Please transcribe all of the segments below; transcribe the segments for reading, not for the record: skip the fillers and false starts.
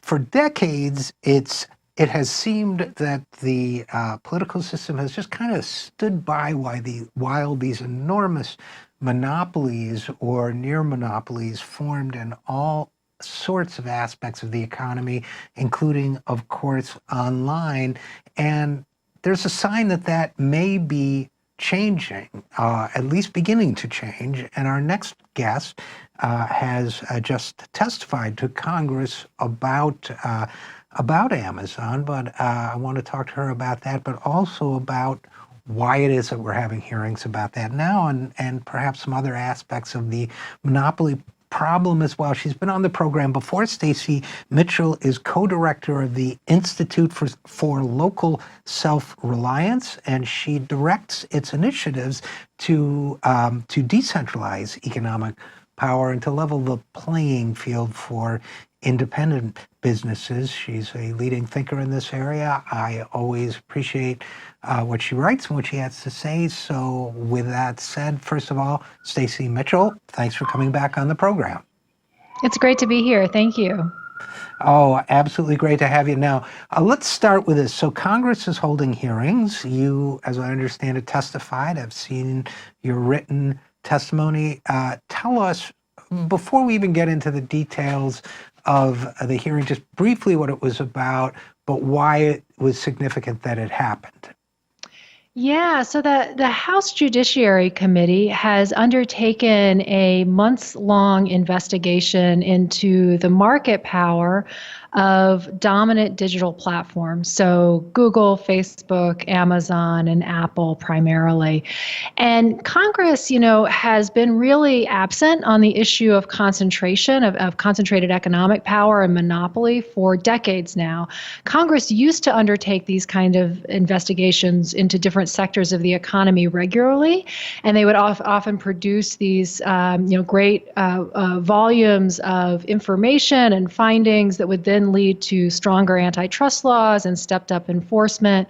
for decades, it has seemed that the political system has just kind of stood by while these enormous monopolies or near monopolies formed in all sorts of aspects of the economy, including, of course, online. And there's a sign that that may be changing, at least beginning to change. And our next guest has just testified to Congress about Amazon, but I want to talk to her about that, but also about why it is that we're having hearings about that now, and perhaps some other aspects of the monopoly problem as well. She's been on the program before. Stacy Mitchell is co-director of the Institute for Local Self-Reliance, and she directs its initiatives to decentralize economic power and to level the playing field for independent businesses. She's a leading thinker in this area. I always appreciate what she writes and what she has to say. So with that said, first of all, Stacy Mitchell, thanks for coming back on the program. It's great to be here. Thank you. Oh, absolutely great to have you. Now, let's start with this. So Congress is holding hearings. You, as I understand it, testified. I've seen your written testimony. Tell us, before we even get into the details of the hearing, just briefly what it was about, but why it was significant that it happened. Yeah, so the House Judiciary Committee has undertaken a months-long investigation into the market power of dominant digital platforms, so Google, Facebook, Amazon, and Apple primarily. And Congress, has been really absent on the issue of concentration, of concentrated economic power and monopoly for decades now. Congress used to undertake these kind of investigations into different sectors of the economy regularly, and they would often produce these, great volumes of information and findings that would then lead to stronger antitrust laws and stepped up enforcement.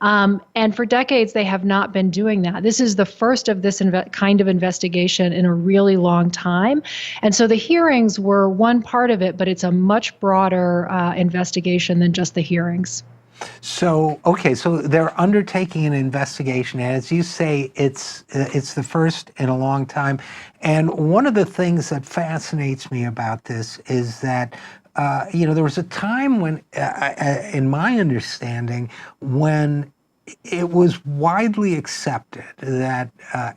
And for decades, they have not been doing that. This is the first of this kind of investigation in a really long time. And so the hearings were one part of it, but it's a much broader investigation than just the hearings. So, okay, so they're undertaking an investigation. And as you say, it's the first in a long time. And one of the things that fascinates me about this is that there was a time when, in my understanding, when it was widely accepted that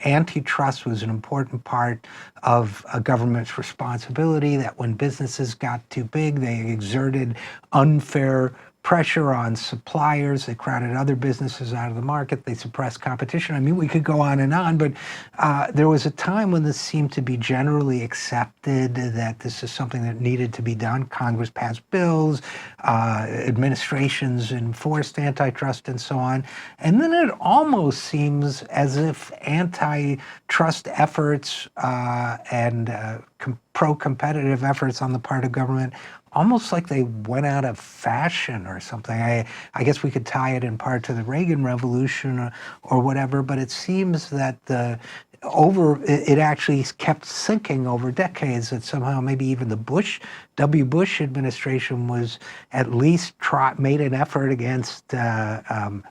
antitrust was an important part of a government's responsibility, that when businesses got too big, they exerted unfair pressure on suppliers, they crowded other businesses out of the market, they suppressed competition. I mean, we could go on, but there was a time when this seemed to be generally accepted that this is something that needed to be done. Congress passed bills, administrations enforced antitrust and so on. And then it almost seems as if antitrust efforts and pro-competitive efforts on the part of government almost like they went out of fashion or something. I guess we could tie it in part to the Reagan Revolution or whatever, but it seems that it actually kept sinking over decades, that somehow maybe even the W. Bush administration was at least made an effort against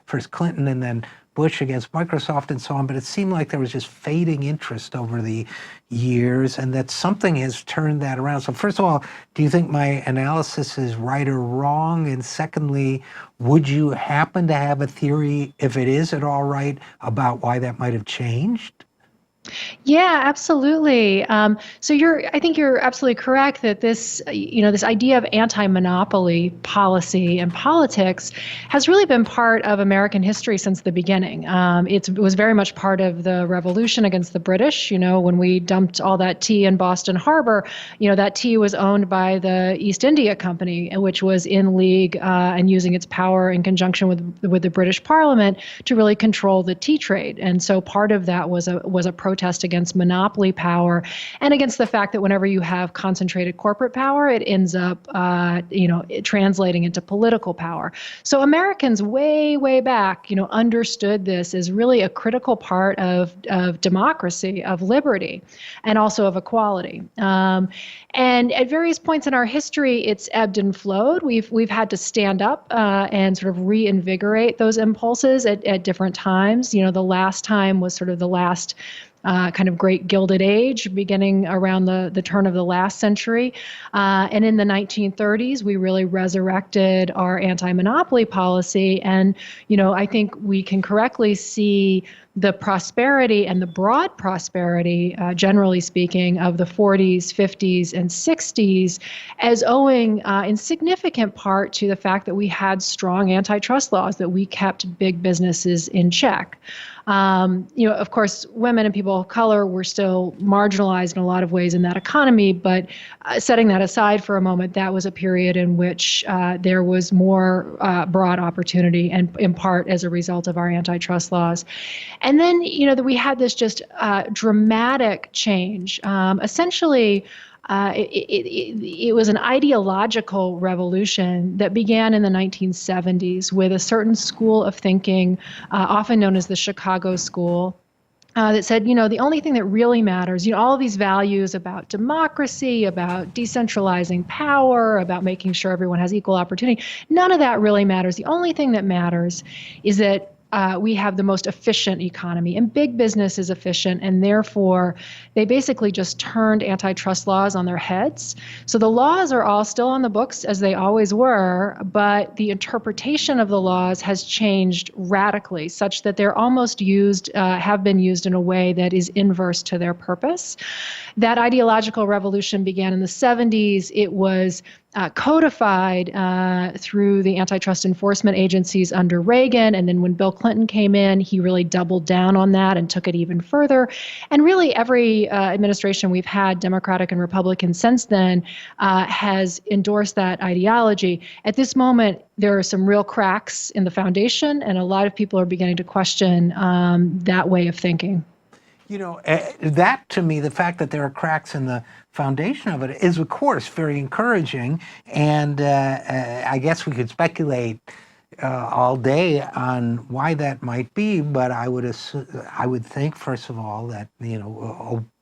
first Clinton and then Bush against Microsoft and so on, but it seemed like there was just fading interest over the years and that something has turned that around. So first of all, do you think my analysis is right or wrong? And secondly, would you happen to have a theory, if it is at all right, about why that might have changed? Yeah, absolutely. I think you're absolutely correct that this idea of anti-monopoly policy and politics has really been part of American history since the beginning. It was very much part of the revolution against the British. When we dumped all that tea in Boston Harbor, that tea was owned by the East India Company, which was in league and using its power in conjunction with the British Parliament to really control the tea trade. And so part of that was a protest against monopoly power and against the fact that whenever you have concentrated corporate power, it ends up, translating into political power. So Americans way back, understood this as really a critical part of democracy, of liberty, and also of equality. And at various points in our history, it's ebbed and flowed. We've had to stand up and sort of reinvigorate those impulses at different times. The last time was sort of the last kind of great Gilded Age, beginning around the turn of the last century. And in the 1930s, we really resurrected our anti-monopoly policy. And, I think we can correctly see the prosperity and the broad prosperity, generally speaking, of the 40s, 50s, and 60s as owing in significant part to the fact that we had strong antitrust laws, that we kept big businesses in check. Of course, women and people of color were still marginalized in a lot of ways in that economy, but setting that aside for a moment, that was a period in which there was more broad opportunity, and in part as a result of our antitrust laws. And then, that we had this just dramatic change. Essentially, it was an ideological revolution that began in the 1970s with a certain school of thinking, often known as the Chicago School, that said, the only thing that really matters, all of these values about democracy, about decentralizing power, about making sure everyone has equal opportunity, none of that really matters. The only thing that matters is that we have the most efficient economy, and big business is efficient, and therefore they basically just turned antitrust laws on their heads. So the laws are all still on the books as they always were, but the interpretation of the laws has changed radically, such that they're almost have been used in a way that is inverse to their purpose. That ideological revolution began in the 70s. It was codified through the antitrust enforcement agencies under Reagan. And then when Bill Clinton came in, he really doubled down on that and took it even further. And really every administration we've had, Democratic and Republican since then, has endorsed that ideology. At this moment, there are some real cracks in the foundation, and a lot of people are beginning to question that way of thinking. That to me, the fact that there are cracks in the foundation of it is, of course, very encouraging. And I guess we could speculate all day on why that might be. But I would think, first of all, that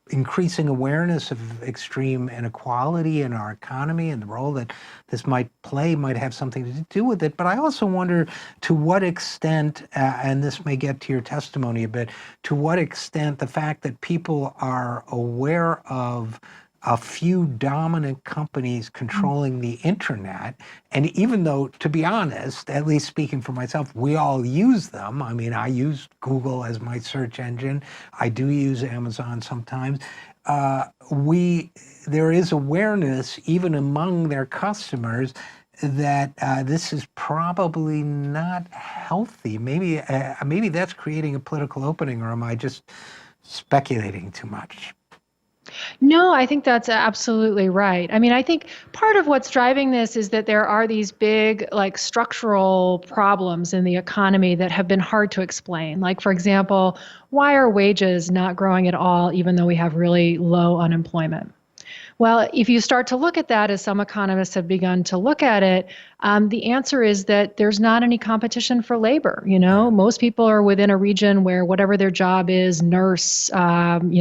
increasing awareness of extreme inequality in our economy and the role that this might play might have something to do with it. But I also wonder to what extent, and this may get to your testimony a bit, to what extent the fact that people are aware of a few dominant companies controlling the internet, and even though, to be honest, at least speaking for myself, we all use them. I mean, I use Google as my search engine. I do use Amazon sometimes. There is awareness even among their customers that this is probably not healthy. Maybe that's creating a political opening, or am I just speculating too much? No, I think that's absolutely right. I mean, I think part of what's driving this is that there are these big, structural problems in the economy that have been hard to explain. Like, for example, why are wages not growing at all, even though we have really low unemployment? Well, if you start to look at that, as some economists have begun to look at it, the answer is that there's not any competition for labor. Most people are within a region where whatever their job is, nurse, farm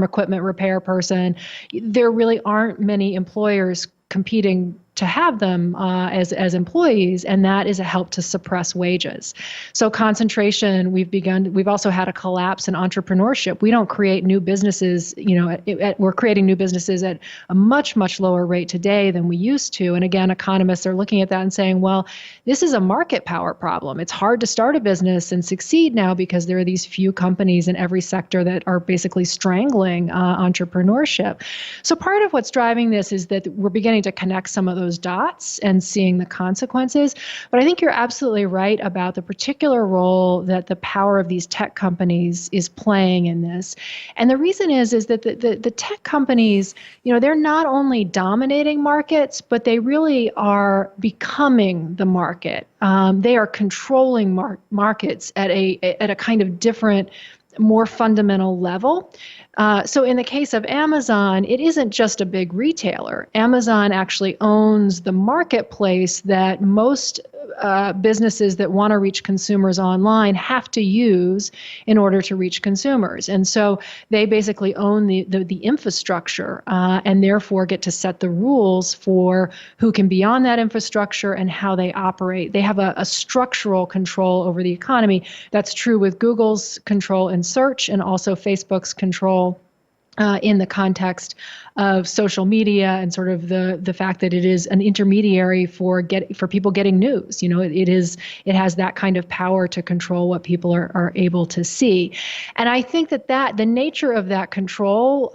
equipment repair person, there really aren't many employers competing to have them as employees, and that is a help to suppress wages. So concentration, we've also had a collapse in entrepreneurship. We don't create new businesses, we're creating new businesses at a much, much lower rate today than we used to. And again, economists are looking at that and saying, well, this is a market power problem. It's hard to start a business and succeed now because there are these few companies in every sector that are basically strangling entrepreneurship. So part of what's driving this is that we're beginning to connect some of those dots and seeing the consequences. But I think you're absolutely right about the particular role that the power of these tech companies is playing in this. And the reason is that the tech companies, they're not only dominating markets, but they really are becoming the market. They are controlling markets at a kind of different more fundamental level. So in the case of Amazon, it isn't just a big retailer. Amazon actually owns the marketplace that most businesses that want to reach consumers online have to use in order to reach consumers. And so they basically own the infrastructure and therefore get to set the rules for who can be on that infrastructure and how they operate. They have a structural control over the economy. That's true with Google's control in search and also Facebook's control in the context of social media and sort of the fact that it is an intermediary for people getting news. It has that kind of power to control what people are able to see. And I think that the nature of that control,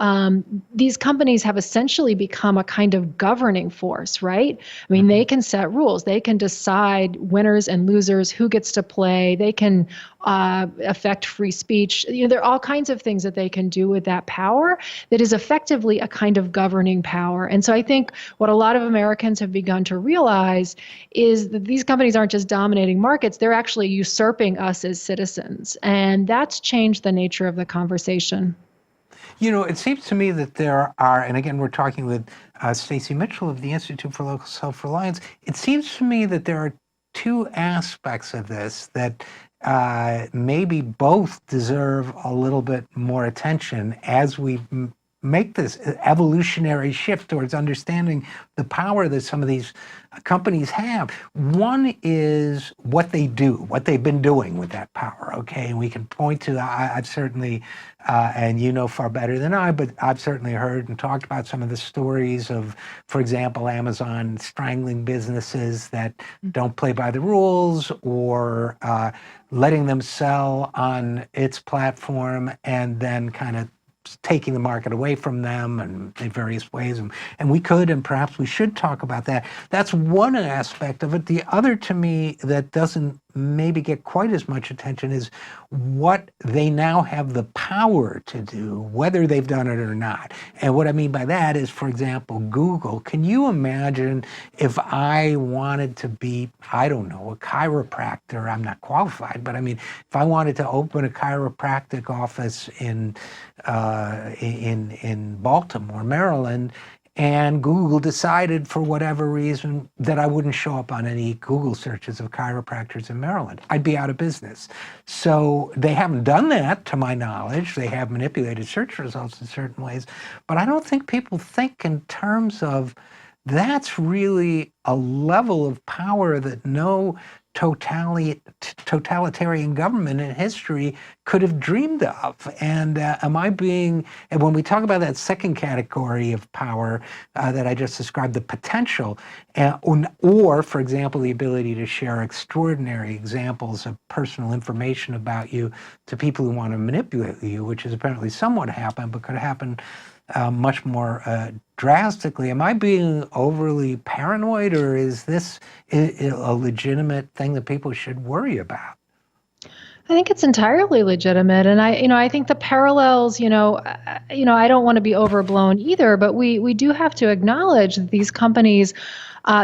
these companies have essentially become a kind of governing force, right? I mean, they can set rules. They can decide winners and losers, who gets to play. They can affect free speech. There are all kinds of things that they can do with that power that is effectively a kind of governing power. And so I think what a lot of Americans have begun to realize is that these companies aren't just dominating markets, they're actually usurping us as citizens. And that's changed the nature of the conversation. It seems to me that there are, and again, we're talking with Stacy Mitchell of the Institute for Local Self-Reliance. It seems to me that there are two aspects of this that maybe both deserve a little bit more attention as we make this evolutionary shift towards understanding the power that some of these companies have. One is what they do, what they've been doing with that power, okay? And we can point to, I've certainly, and you know far better than I, but I've certainly heard and talked about some of the stories of, for example, Amazon strangling businesses that don't play by the rules, or letting them sell on its platform and then kind of taking the market away from them in various ways. And we could, and perhaps we should talk about that. That's one aspect of it. The other, to me, that doesn't maybe get quite as much attention is what they now have the power to do, whether they've done it or not. And what I mean by that is, for example, Google. Can you imagine if I wanted to be, I don't know, a chiropractor? I'm not qualified, but I mean, if I wanted to open a chiropractic office in Baltimore, Maryland, and Google decided for whatever reason that I wouldn't show up on any Google searches of chiropractors in Maryland, I'd be out of business. So they haven't done that, to my knowledge. They have manipulated search results in certain ways, but I don't think people think in terms of that's really a level of power that no totalitarian government in history could have dreamed of. And and when we talk about that second category of power that I just described, the potential, or for example, the ability to share extraordinary examples of personal information about you to people who want to manipulate you, which has apparently somewhat happened, but could happen much more drastically. Am I being overly paranoid, or is this a legitimate thing that people should worry about? I think it's entirely legitimate, and I think the parallels, I don't want to be overblown either, but we do have to acknowledge that these companies,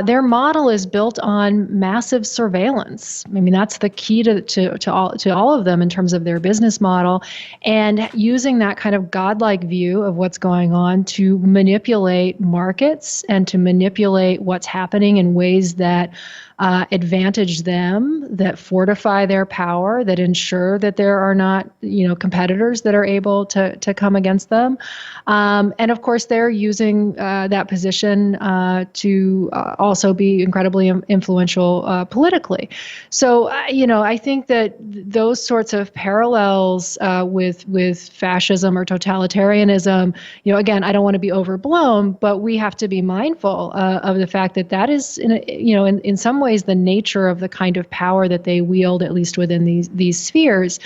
their model is built on massive surveillance. I mean, that's the key to all of them in terms of their business model, and using that kind of godlike view of what's going on to manipulate markets and to manipulate what's happening in ways that advantage them, that fortify their power, that ensure that there are not, competitors that are able to come against them. And of course, they're using that position to also be incredibly influential politically. So, I think that those sorts of parallels with fascism or totalitarianism, again, I don't want to be overblown, but we have to be mindful of the fact that is, in some ways, the nature of the kind of power that they wield, at least within these spheres.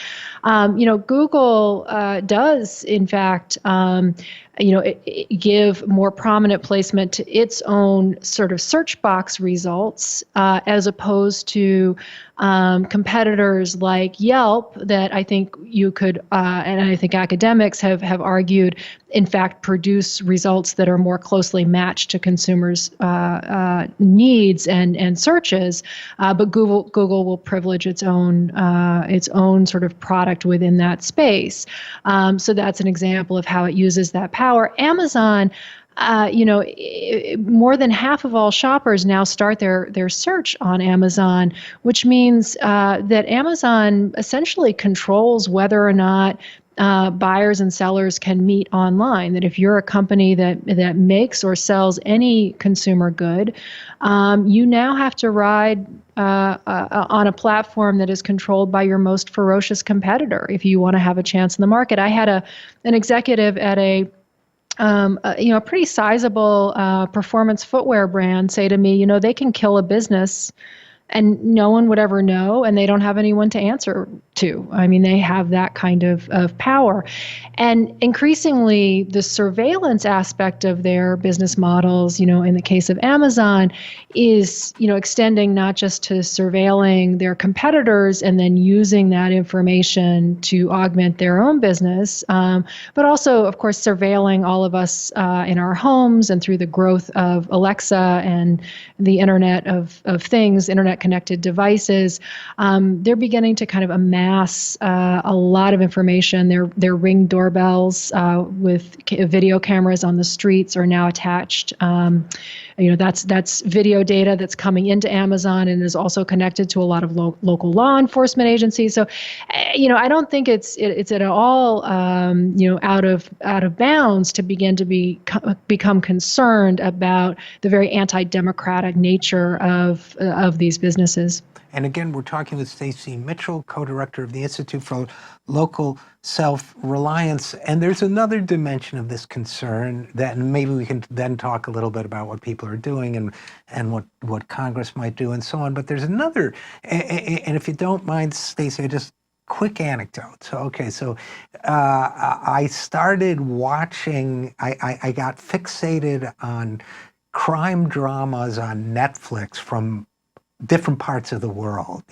Google does, in fact, give more prominent placement to its own sort of search box results as opposed to competitors like Yelp that I think you could, and I think academics have argued, in fact, produce results that are more closely matched to consumers' needs and searches. But Google will privilege its own sort of product within that space. So that's an example of how it uses that power. Amazon, more than half of all shoppers now start their search on Amazon, which means that Amazon essentially controls whether or not buyers and sellers can meet online. That if you're a company that makes or sells any consumer good, you now have to ride on a platform that is controlled by your most ferocious competitor if you want to have a chance in the market. I had an executive at a pretty sizable performance footwear brand say to me, they can kill a business and no one would ever know, and they don't have anyone to answer to. I mean, they have that kind of power. And increasingly, the surveillance aspect of their business models, in the case of Amazon, is, extending not just to surveilling their competitors and then using that information to augment their own business, but also, of course, surveilling all of us in our homes and through the growth of Alexa and the Internet of Things, Internet connected devices. They're beginning to kind of amass a lot of information. Their Ring doorbells with video cameras on the streets are now attached. That's video data that's coming into Amazon and is also connected to a lot of local law enforcement agencies. So, I don't think it's at all out of bounds to begin to become concerned about the very anti-democratic nature of these businesses. And again, we're talking with Stacy Mitchell, co-director of the Institute for Local Self-Reliance. And there's another dimension of this concern that maybe we can then talk a little bit about what people are doing and what Congress might do and so on. But there's another, and if you don't mind, Stacy, just quick anecdote. So I started watching, I got fixated on crime dramas on Netflix from different parts of the world,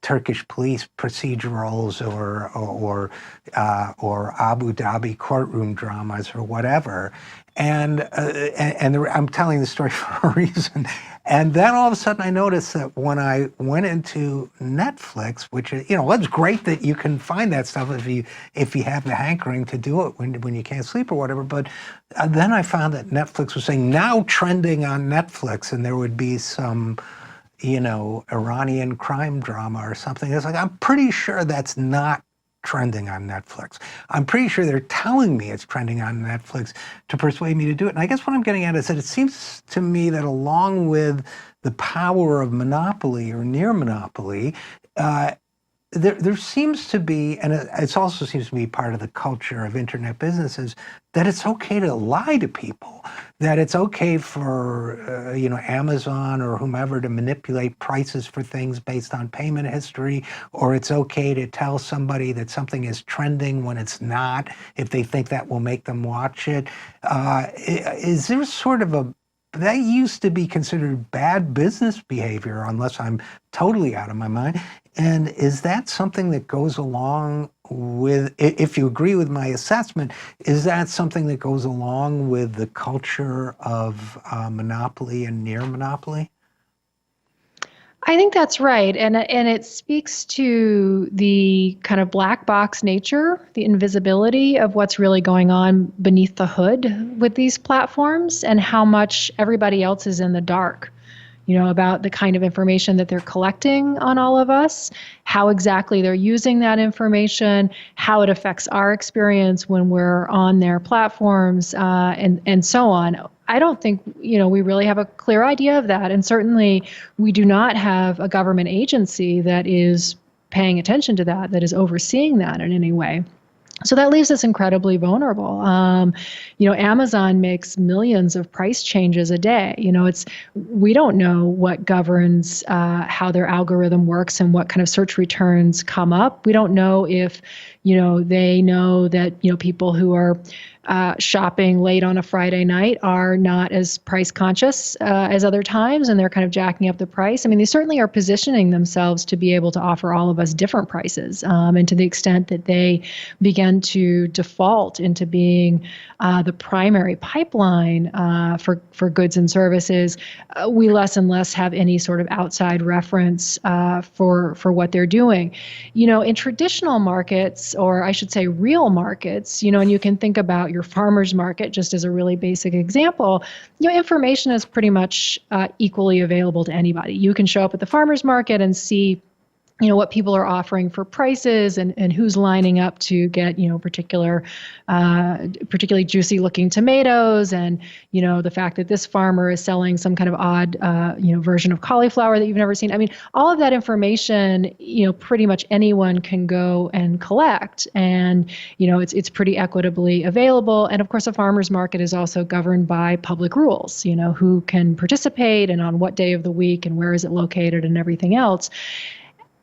Turkish police procedurals or Abu Dhabi courtroom dramas or whatever, and I'm telling the story for a reason. And then all of a sudden I noticed that when I went into Netflix, which it's great that you can find that stuff if you have the hankering to do it when you can't sleep or whatever. But then I found that Netflix was saying now trending on Netflix, and there would be some, Iranian crime drama or something. It's like, I'm pretty sure that's not trending on Netflix. I'm pretty sure they're telling me it's trending on Netflix to persuade me to do it. And I guess what I'm getting at is that it seems to me that along with the power of monopoly or near monopoly, there seems to be, and it also seems to be part of the culture of internet businesses, that it's okay to lie to people, that it's okay for Amazon or whomever to manipulate prices for things based on payment history, or it's okay to tell somebody that something is trending when it's not, if they think that will make them watch it. Is there sort of that used to be considered bad business behavior, unless I'm totally out of my mind. And is that something that goes along with, if you agree with my assessment, is that something that goes along with the culture of monopoly and near monopoly? I think that's right. And it speaks to the kind of black box nature, the invisibility of what's really going on beneath the hood with these platforms and how much everybody else is in the dark, about the kind of information that they're collecting on all of us, how exactly they're using that information, how it affects our experience when we're on their platforms, and so on. I don't think, we really have a clear idea of that. And certainly we do not have a government agency that is paying attention to that is overseeing that in any way. So that leaves us incredibly vulnerable. Amazon makes millions of price changes a day. We don't know what governs how their algorithm works and what kind of search returns come up. We don't know if, they know that, people who are shopping late on a Friday night are not as price conscious as other times, and they're kind of jacking up the price. I mean, they certainly are positioning themselves to be able to offer all of us different prices. And to the extent that they begin to default into being the primary pipeline for goods and services, we less and less have any sort of outside reference for what they're doing. In traditional markets, or I should say real markets, and you can think about your farmer's market just as a really basic example, information is pretty much equally available to anybody. You can show up at the farmer's market and see what people are offering for prices and who's lining up to get, particularly juicy looking tomatoes, and, the fact that this farmer is selling some kind of odd, version of cauliflower that you've never seen. I mean, all of that information, pretty much anyone can go and collect, and, it's pretty equitably available. And of course, a farmer's market is also governed by public rules, who can participate and on what day of the week and where is it located and everything else.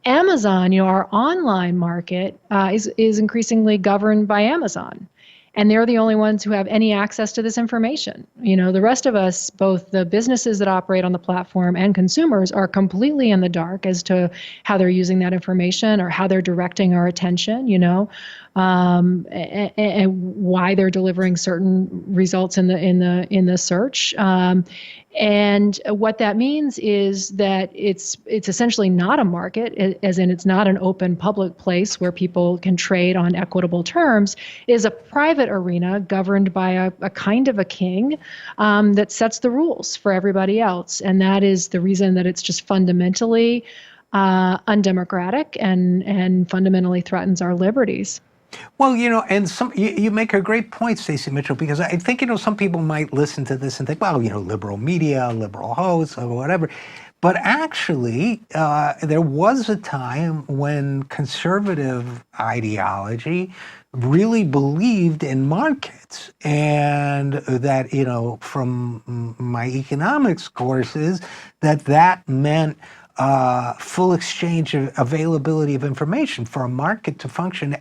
Amazon, our online market is increasingly governed by Amazon. And they're the only ones who have any access to this information. The rest of us, both the businesses that operate on the platform and consumers, are completely in the dark as to how they're using that information or how they're directing our attention, and why they're delivering certain results in the search. And what that means is that it's essentially not a market, as in it's not an open public place where people can trade on equitable terms. It is a private arena governed by a kind of a king that sets the rules for everybody else. And that is the reason that it's just fundamentally undemocratic and fundamentally threatens our liberties. Well, and you make a great point, Stacy Mitchell, because I think, some people might listen to this and think, well, liberal media, liberal hosts, or whatever. But actually, there was a time when conservative ideology really believed in markets, and that, from my economics courses, that meant full exchange of availability of information for a market to function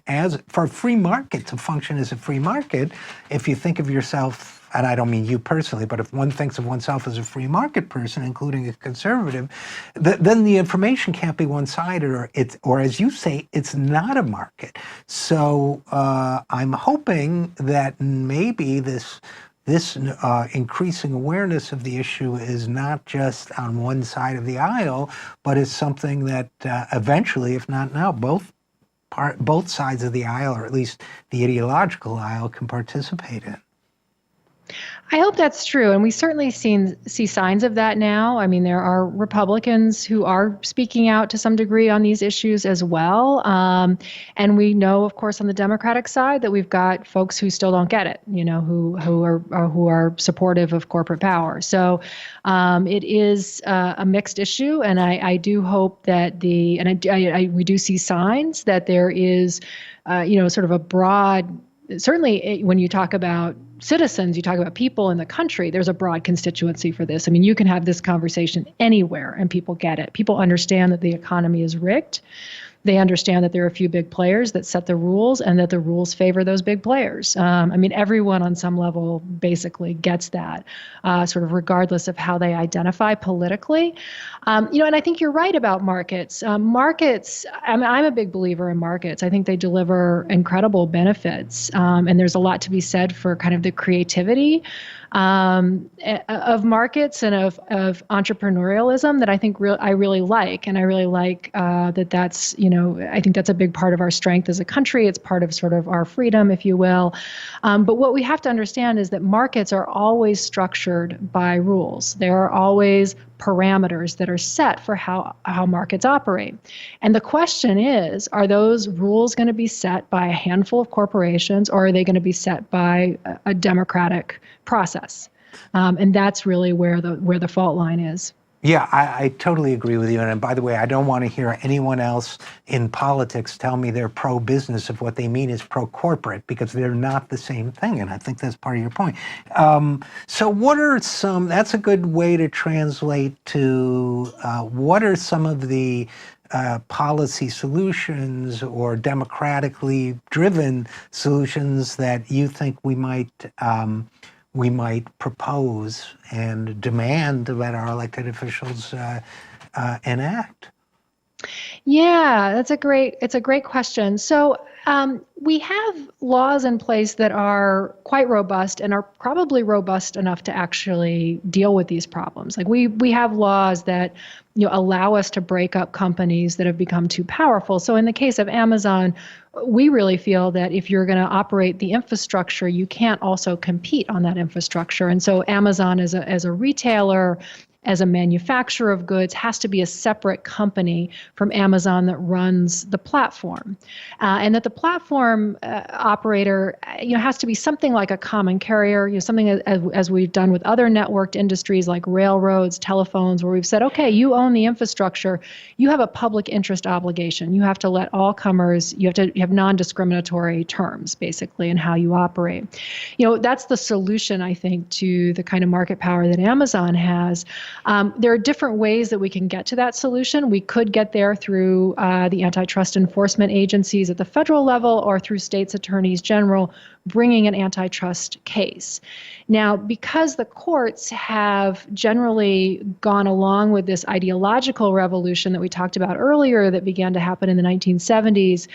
for a free market to function as a free market. If you think of yourself, and I don't mean you personally, but if one thinks of oneself as a free market person, including a conservative, then the information can't be one-sided, or as you say, it's not a market. So I'm hoping that maybe this increasing awareness of the issue is not just on one side of the aisle, but is something that eventually, if not now, both sides of the aisle, or at least the ideological aisle, can participate in. I hope that's true. And we certainly see signs of that now. I mean, there are Republicans who are speaking out to some degree on these issues as well. And we know, of course, on the Democratic side that we've got folks who still don't get it, who are supportive of corporate power. So it is a mixed issue. And I do hope that we do see signs that there is, sort of a broad, certainly when you talk about citizens, you talk about people in the country, there's a broad constituency for this. I mean, you can have this conversation anywhere and people get it. People understand that the economy is rigged. They understand that there are a few big players that set the rules and that the rules favor those big players. I mean, everyone on some level basically gets that, sort of regardless of how they identify politically. And I think you're right about markets. Markets, I'm a big believer in markets. I think they deliver incredible benefits. And there's a lot to be said for kind of the creativity of markets and of entrepreneurialism that I think I really like. And I really like that's, I think that's a big part of our strength as a country. It's part of sort of our freedom, if you will. But what we have to understand is that markets are always structured by rules. There are always parameters that are set for how markets operate. And the question is, are those rules going to be set by a handful of corporations, or are they going to be set by a democratic process? And that's really where the fault line is. Yeah, I totally agree with you. And by the way, I don't want to hear anyone else in politics tell me they're pro-business if what they mean is pro-corporate, because they're not the same thing. And I think that's part of your point. So what are that's a good way to translate to what are some of the policy solutions or democratically driven solutions that you think we might propose and demand that our elected officials enact? Yeah, it's a great question. So we have laws in place that are quite robust and are probably robust enough to actually deal with these problems. Like we have laws that allow us to break up companies that have become too powerful. So in the case of Amazon, we really feel that if you're going to operate the infrastructure, you can't also compete on that infrastructure. And so Amazon as a retailer, as a manufacturer of goods, has to be a separate company from Amazon that runs the platform. And that the platform operator has to be something like a common carrier, something as we've done with other networked industries like railroads, telephones, where we've said, okay, you own the infrastructure, you have a public interest obligation. You have to let all comers, you have non-discriminatory terms, basically, in how you operate. That's the solution, I think, to the kind of market power that Amazon has. There are different ways that we can get to that solution. We could get there through the antitrust enforcement agencies at the federal level or through states' attorneys general bringing an antitrust case. Now, because the courts have generally gone along with this ideological revolution that we talked about earlier that began to happen in the 1970s,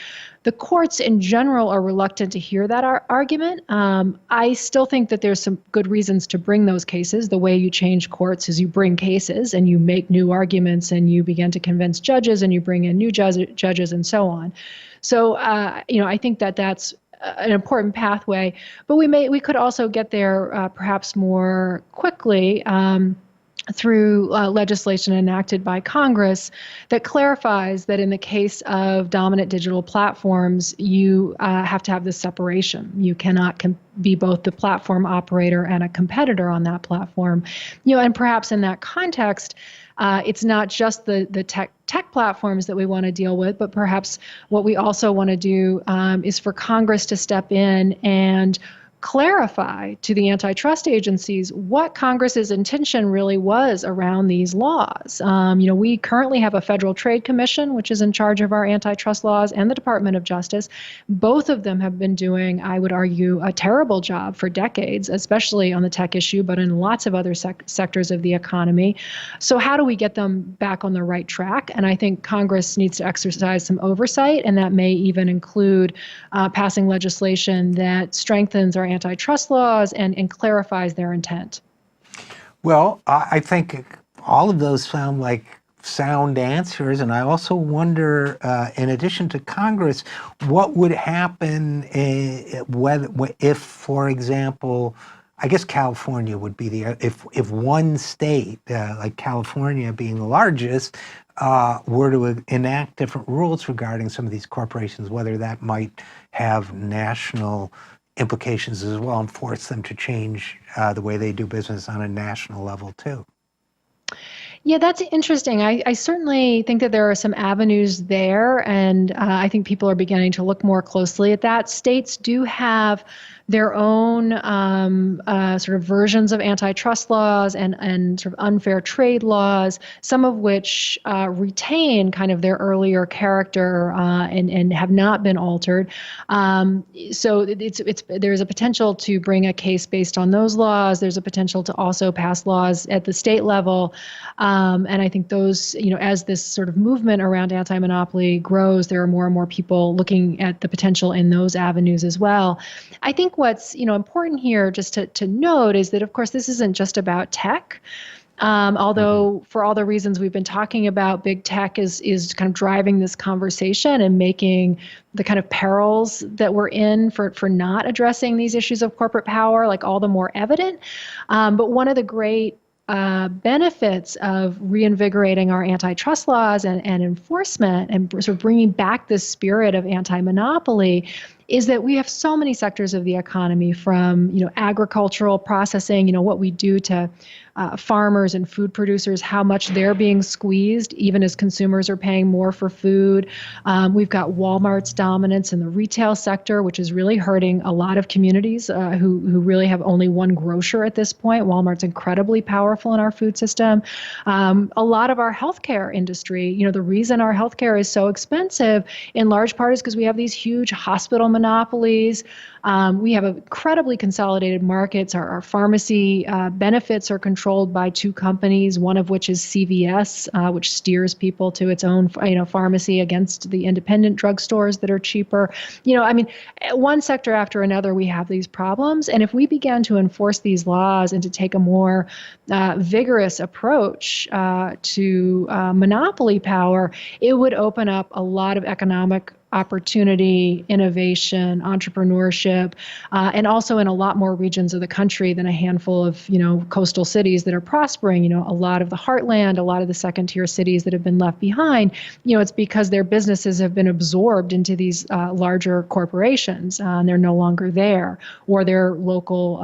the courts in general are reluctant to hear that argument. I still think that there's some good reasons to bring those cases. The way you change courts is you bring cases and you make new arguments and you begin to convince judges and you bring in new judges and so on. So, I think that that's an important pathway, but we could also get there perhaps more quickly through legislation enacted by Congress that clarifies that in the case of dominant digital platforms, you have to have this separation. You cannot be both the platform operator and a competitor on that platform. And perhaps in that context, it's not just the tech platforms that we want to deal with, but perhaps what we also want to do is for Congress to step in and clarify to the antitrust agencies what Congress's intention really was around these laws. We currently have a Federal Trade Commission, which is in charge of our antitrust laws, and the Department of Justice. Both of them have been doing, I would argue, a terrible job for decades, especially on the tech issue, but in lots of other sectors of the economy. So how do we get them back on the right track? And I think Congress needs to exercise some oversight, and that may even include passing legislation that strengthens our antitrust laws and clarifies their intent. Well, I think all of those sound like sound answers, and I also wonder, in addition to Congress, what would happen if, for example, I guess California would be if one state, like California being the largest, were to enact different rules regarding some of these corporations, whether that might have national implications as well and force them to change the way they do business on a national level too. Yeah, that's interesting. I certainly think that there are some avenues there, and I think people are beginning to look more closely at that. States do have their own sort of versions of antitrust laws and sort of unfair trade laws, some of which retain kind of their earlier character and have not been altered. So there's a potential to bring a case based on those laws. There's a potential to also pass laws at the state level. And I think those, as this sort of movement around anti-monopoly grows, there are more and more people looking at the potential in those avenues as well. I think what's important here just to note is that, of course, this isn't just about tech. Although for all the reasons we've been talking about, big tech is kind of driving this conversation and making the kind of perils that we're in for not addressing these issues of corporate power like all the more evident. But one of the great benefits of reinvigorating our antitrust laws and enforcement and sort of bringing back this spirit of anti-monopoly is that we have so many sectors of the economy, from agricultural processing, what we do to farmers and food producers, how much they're being squeezed, even as consumers are paying more for food. We've got Walmart's dominance in the retail sector, which is really hurting a lot of communities who really have only one grocer at this point. Walmart's incredibly powerful in our food system. A lot of our healthcare industry, the reason our healthcare is so expensive in large part is because we have these huge hospital monopolies. We have incredibly consolidated markets. Our pharmacy benefits are controlled by two companies, one of which is CVS, which steers people to its own, pharmacy against the independent drugstores that are cheaper. One sector after another, we have these problems. And if we began to enforce these laws and to take a more vigorous approach to monopoly power, it would open up a lot of economic opportunity, innovation, entrepreneurship, and also in a lot more regions of the country than a handful of, coastal cities that are prospering. A lot of the heartland, a lot of the second-tier cities that have been left behind, it's because their businesses have been absorbed into these larger corporations, and they're no longer there, or their local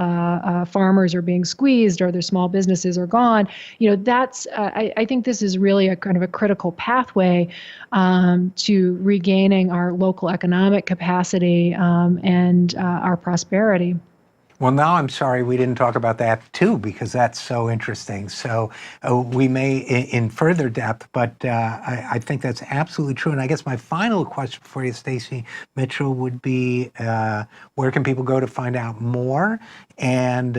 farmers are being squeezed, or their small businesses are gone. I think this is really a kind of a critical pathway to regaining our local economic capacity and our prosperity. Well, now I'm sorry we didn't talk about that too, because that's so interesting. So we may in further depth, but I think that's absolutely true. And I guess my final question for you, Stacy Mitchell, would be where can people go to find out more? And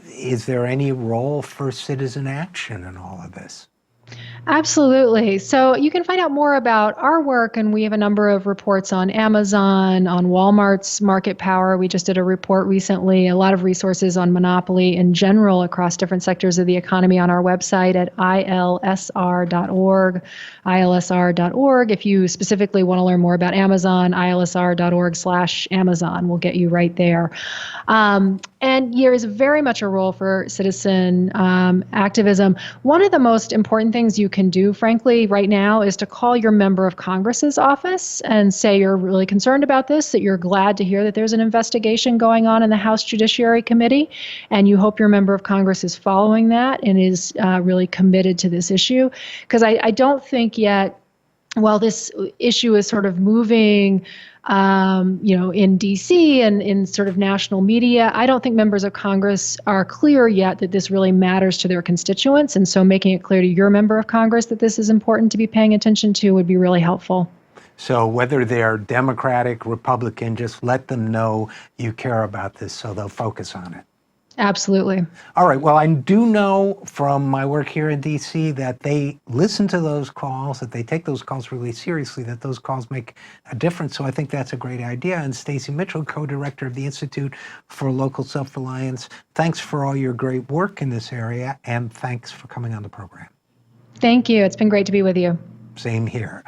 is there any role for citizen action in all of this? Absolutely. So you can find out more about our work, and we have a number of reports on Amazon, on Walmart's market power. We just did a report recently, a lot of resources on monopoly in general across different sectors of the economy on our website at ilsr.org, ilsr.org. If you specifically want to learn more about Amazon, ilsr.org/Amazon will get you right there. And there is very much a role for citizen activism. One of the most important things you can do, frankly, right now is to call your member of Congress's office and say you're really concerned about this, that you're glad to hear that there's an investigation going on in the House Judiciary Committee, and you hope your member of Congress is following that and is really committed to this issue. Because I don't think yet, while this issue is sort of moving in D.C. and in sort of national media, I don't think members of Congress are clear yet that this really matters to their constituents. And so making it clear to your member of Congress that this is important to be paying attention to would be really helpful. So whether they're Democratic, Republican, just let them know you care about this so they'll focus on it. Absolutely. All right. Well, I do know from my work here in D.C. that they listen to those calls, that they take those calls really seriously, that those calls make a difference. So I think that's a great idea. And Stacy Mitchell, co-director of the Institute for Local Self-Reliance, thanks for all your great work in this area, and thanks for coming on the program. Thank you. It's been great to be with you. Same here.